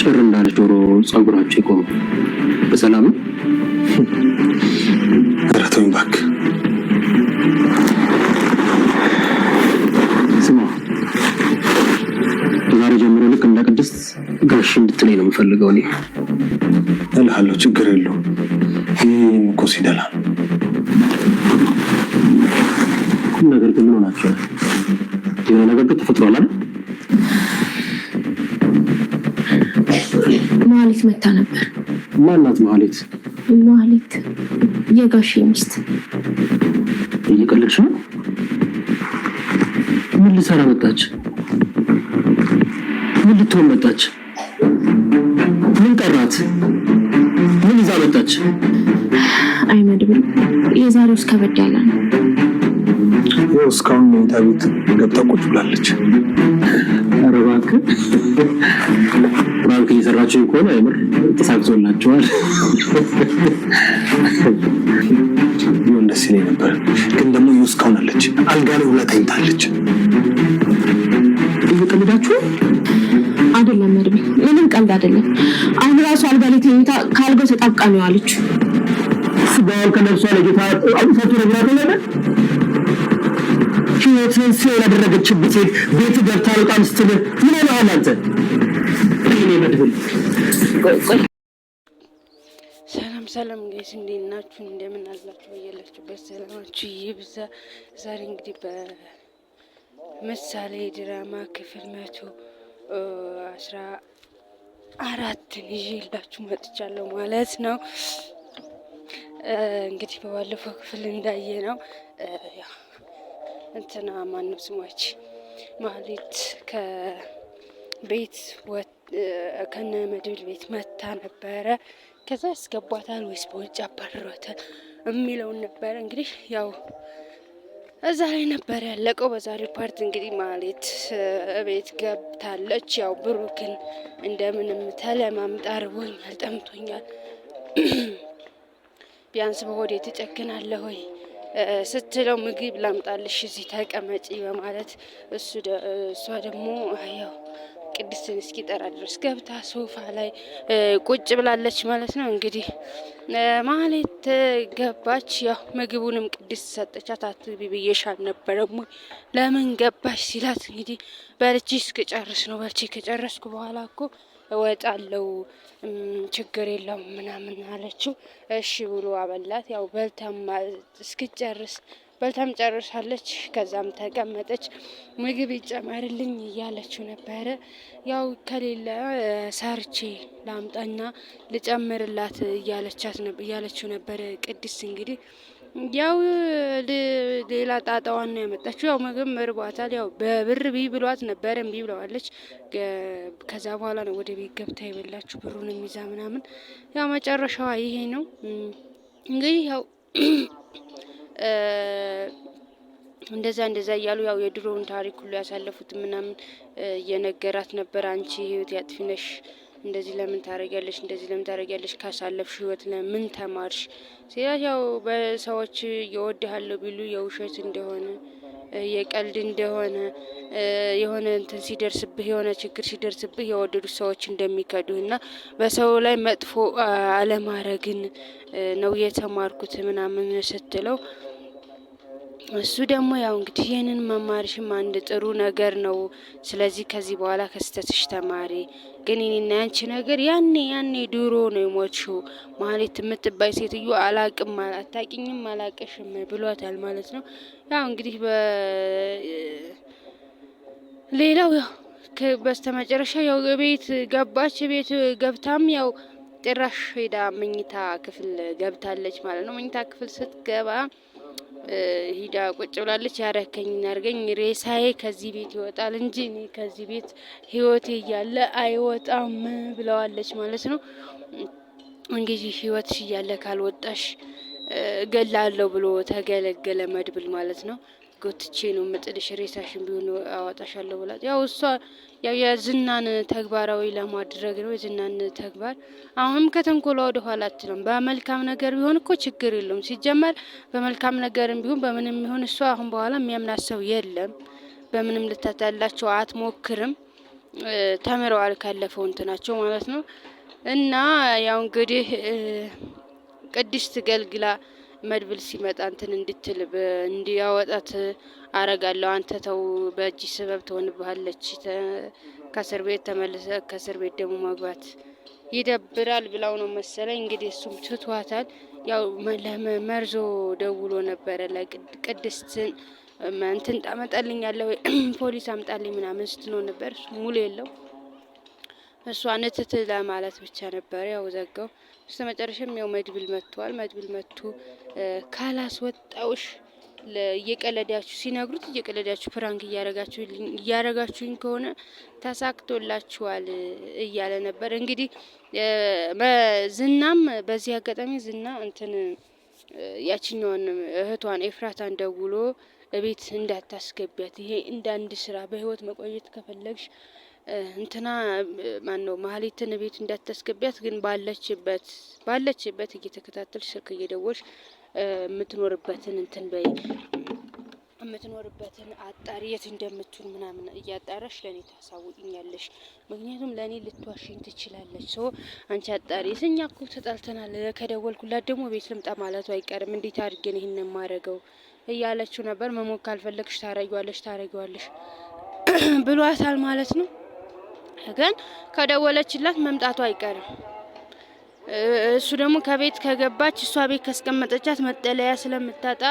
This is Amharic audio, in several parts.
ጭር እንዳለ ጆሮ ጸጉራቸው ይቆም። በሰላም አራተኛ ባክ ስማ፣ ዛሬ ጀምሮ ልክ እንደ ቅድስት ጋሽ እንድትለኝ ነው የምፈልገው። እኔ እልሃለሁ፣ ችግር የለውም። ይሄን እኮ ሲደላ ቁም ነገር ግን ምን ሆናችሁ? የሆነ ነገር ግን ተፈጥሯል አይደል? ማህሌት መታ ነበር። ማናት ማህሌት? ማህሌት የጋሽ ሚስት። እየቀለድሽ ነው? ምን ልትሰራ መጣች? ምን ልትሆን መጣች? ምን ቀራት? ምን ይዛ መጣች? አይመድብም። የዛሬው እስከበድ ያለ ነው። ይኸው እስካሁን መኝታ ቤት ገብታ ቁጭ ብላለች። ኧረ እባክህ ባንክ እየሰራችሁ ከሆነ አይምር ተሳክቶላችኋል። ቢሆን ደስ ይለኝ ነበር፣ ግን ደግሞ ይኸው እስካሁን አለች። አልጋ ላይ ሁላ ተኝታለች። እየቀለዳችሁ አይደለም መድብል፣ ምንም ቀልድ አይደለም። አሁን ራሱ አልጋ ላይ ተኝታ ካልጋው ተጣብቃ ነው ያለችው። ስጋዋን ከነፍሷ ለጌታ አውጥቶ ነግራት ነበር። ህይወትን ሲሆን ያደረገችበት ሴት ቤት ገብታ በጣም ስትል ምን ሆነሃል አንተ? እኔ መድብል ሰላም ጋይስ፣ እንዴት ናችሁ? እንደምን አላችሁ? በያላችሁበት ሰላማችሁ ይብዛ። ዛሬ እንግዲህ በምሳሌ ድራማ ክፍል 114 ይዤላችሁ መጥቻለሁ ማለት ነው። እንግዲህ በባለፈው ክፍል እንዳየ ነው እንትና ማነው ስሟች ማህሌት ከቤት ከነ መድብል ቤት መታ ነበረ። ከዛ ያስገቧታል ወይስ በውጭ አባረሯታል የሚለውን ነበረ። እንግዲህ ያው እዛ ላይ ነበር ያለቀው። በዛሬው ፓርት እንግዲህ ማህሌት ቤት ገብታለች። ያው ብሩክን እንደምንም ተለማምጣ ርቦኛል፣ ጠምቶኛል፣ ቢያንስ በሆዴ ትጨክናለህ ወይ ስትለው ምግብ ላምጣልሽ እዚህ ተቀመጪ በማለት እሷ ደግሞ ያው ቅድስትን እስኪጠራ ድረስ ገብታ ሶፋ ላይ ቁጭ ብላለች ማለት ነው። እንግዲህ ማህሌት ገባች። ያው ምግቡንም ቅድስት ሰጠቻት። አትግቢ ብዬሽ አልነበረም ወይ ለምን ገባሽ ሲላት እንግዲህ በልቼ እስክጨርስ ነው፣ በልቼ ከጨረስኩ በኋላ እኮ እወጣለሁ፣ ችግር የለውም ምናምን አለችው። እሺ ብሎ አበላት። ያው በልታም ጨርሳለች። ከዛም ተቀመጠች። ምግብ ይጨመርልኝ እያለችው ነበረ። ያው ከሌለ ሰርቼ ላምጣና ልጨምርላት እያለችው ነበረ ቅድስት። እንግዲህ ያው ሌላ ጣጣዋን ነው ያመጣችው። ያው ምግብ እርቧታል። ያው በብር ብሏት ነበረ፣ እምቢ ብለዋለች። ከዛ በኋላ ነው ወደ ቤት ገብታ የበላችሁ ብሩን ይዛ ምናምን። ያው መጨረሻዋ ይሄ ነው እንግዲህ ያው እንደዛ እያሉ ያው የድሮውን ታሪክ ሁሉ ያሳለፉት ምናምን እየነገራት ነበር። አንቺ ህይወት ያጥፊነሽ፣ እንደዚህ ለምን ታረጊያለሽ? ካሳለፍሽ ህይወት ለምን ተማርሽ ሲላት፣ ያው በሰዎች እወድሃለሁ ቢሉ የውሸት እንደሆነ የቀልድ እንደሆነ የሆነ እንትን ሲደርስብህ የሆነ ችግር ሲደርስብህ የወደዱ ሰዎች እንደሚከዱህ እና በሰው ላይ መጥፎ አለማረግን ነው የተማርኩት ምናምን ስትለው፣ እሱ ደግሞ ያው እንግዲህ ይህንን መማርሽም አንድ ጥሩ ነገር ነው። ስለዚህ ከዚህ በኋላ ከስተትሽ ተማሪ። ግን እኔና ያንቺ ነገር ያኔ ድሮ ነው የሞትሽው። ማህሌት የምትባይ ሴትዮ አላቅም፣ አታቂኝም፣ አላቀሽም ብሏታል ማለት ነው። ያው እንግዲህ ሌላው ያው በስተመጨረሻ ያው ቤት ገባች። ቤት ገብታም ያው ጭራሽ ሄዳ መኝታ ክፍል ገብታለች ማለት ነው። መኝታ ክፍል ስትገባ ሂዳ ቁጭ ብላለች። ያረከኝ አርገኝ፣ ሬሳዬ ከዚህ ቤት ይወጣል እንጂ እኔ ከዚህ ቤት ህይወቴ እያለ አይወጣም ብለዋለች ማለት ነው። እንግዲህ ህይወትሽ እያለ ካልወጣሽ ገላለሁ ብሎ ተገለገለ መድብል ማለት ነው። ጎትቼ ነው ምጥልሽ፣ ሬሳሽን ቢሆን አወጣሻለሁ ብላት። ያው እሷ ያው የዝናን ተግባራዊ ለማድረግ ነው። የዝናን ተግባር አሁንም ከተንኮሏ ወደ ኋላ አትልም። በመልካም ነገር ቢሆን እኮ ችግር የለውም። ሲጀመር በመልካም ነገርም ቢሆን በምንም ቢሆን እሷ አሁን በኋላ የሚያምናት ሰው የለም። በምንም ልታታላቸው አትሞክርም። ተምረዋል ካለፈው እንትናቸው ማለት ነው። እና ያው እንግዲህ ቅድስት ገልግላ መድብል ሲመጣ እንትን እንድትል እንዲያወጣት አረጋለሁ። አንተ ተው በእጅ ሰበብ ትሆንብሃለች፣ ከእስር ቤት ተመልሰ ከእስር ቤት ደግሞ መግባት ይደብራል ብላው ነው መሰለኝ እንግዲህ እሱም ትቷታል። ያው መርዞ ደውሎ ነበረ ለቅድስትን እንትን ታመጣልኛለህ ወይ ፖሊስ አምጣልኝ ምናምን ስትለው ነበር። እሱ ሙሉ የለው እሷ ነትት ለማለት ብቻ ነበር ያው ዘጋው። በስተመጨረሻም ያው መድብል መጥቷል። መድብል መጥቶ ካላስወጣውሽ እየቀለዳችሁ ሲነግሩት እየቀለዳችሁ ፕራንክ እያረጋችሁኝ ከሆነ ተሳክቶላችኋል እያለ ነበር። እንግዲህ ዝናም በዚህ አጋጣሚ ዝና እንትን ያችኛውን እህቷን ኤፍራታን ደውሎ እቤት እንዳታስገቢያት፣ ይሄ እንዳንድ ስራ በህይወት መቆየት ከፈለግሽ እንትና ማን ነው ማህሌትን ቤት እንዳታስገቢያት፣ ግን ባለችበት እየተከታተልሽ ስልክ እየደወልሽ የምትኖርበትን እንትን በይ የምትኖርበትን አጣሪ የት እንደምትሆን ምናምን እያጣራሽ ለኔ ታሳውቂኛለሽ። ምክንያቱም ለኔ ልትዋሽኝ ትችላለች። ሶ አንቺ አጣሪ እኛ እኮ ተጣልተናል፣ ከደወልኩላት ደግሞ ቤት ልምጣ ማለቱ አይቀርም፣ እንዴት አድርገን ይሄን የማረገው እያለችው ነበር። መሞት ካልፈለግሽ ታረጊዋለሽ ብሏታል ማለት ነው። ግን ከደወለችላት መምጣቱ አይቀርም። እሱ ደግሞ ከቤት ከገባች እሷ ቤት ካስቀመጠቻት መጠለያ ስለምታጣ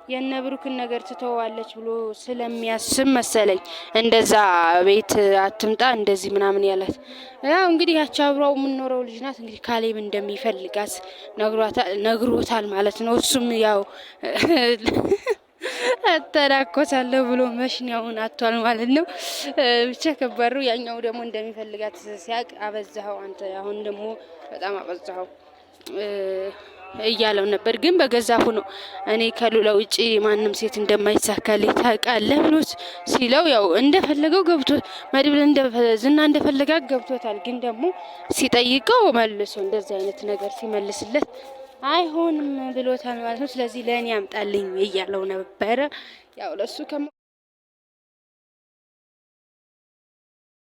የነብሩክን ነገር ትተዋለች ብሎ ስለሚያስብ መሰለኝ እንደዛ ቤት አትምጣ እንደዚህ ምናምን ያላት። ያው እንግዲህ ያቺ አብራው የምንኖረው ልጅ ናት። እንግዲህ ካሌብ እንደሚፈልጋት ነግሮታል ማለት ነው። እሱም ያው አተራኮሳለሁ ብሎ መሽኛውን አጥቷል ማለት ነው። ብቻ ከባሩ ያኛው ደግሞ እንደሚፈልጋት ሲያቅ አበዛው አንተ አሁን ደግሞ በጣም አበዛው እያለው ነበር። ግን በገዛ ሆኖ እኔ ከሉላ ውጪ ማንም ሴት እንደማይሳካልኝ ታውቃለህ ብሎት ሲለው ያው እንደፈለገው ገብቶ መድብል ዝና እንደፈለጋት ገብቶታል። ግን ደግሞ ሲጠይቀው መልሶ እንደዚህ አይነት ነገር ሲመልስለት አይሆንም ብሎታል ማለት ነው። ስለዚህ ለእኔ ያምጣልኝ እያለው ነበረ ያው ለሱ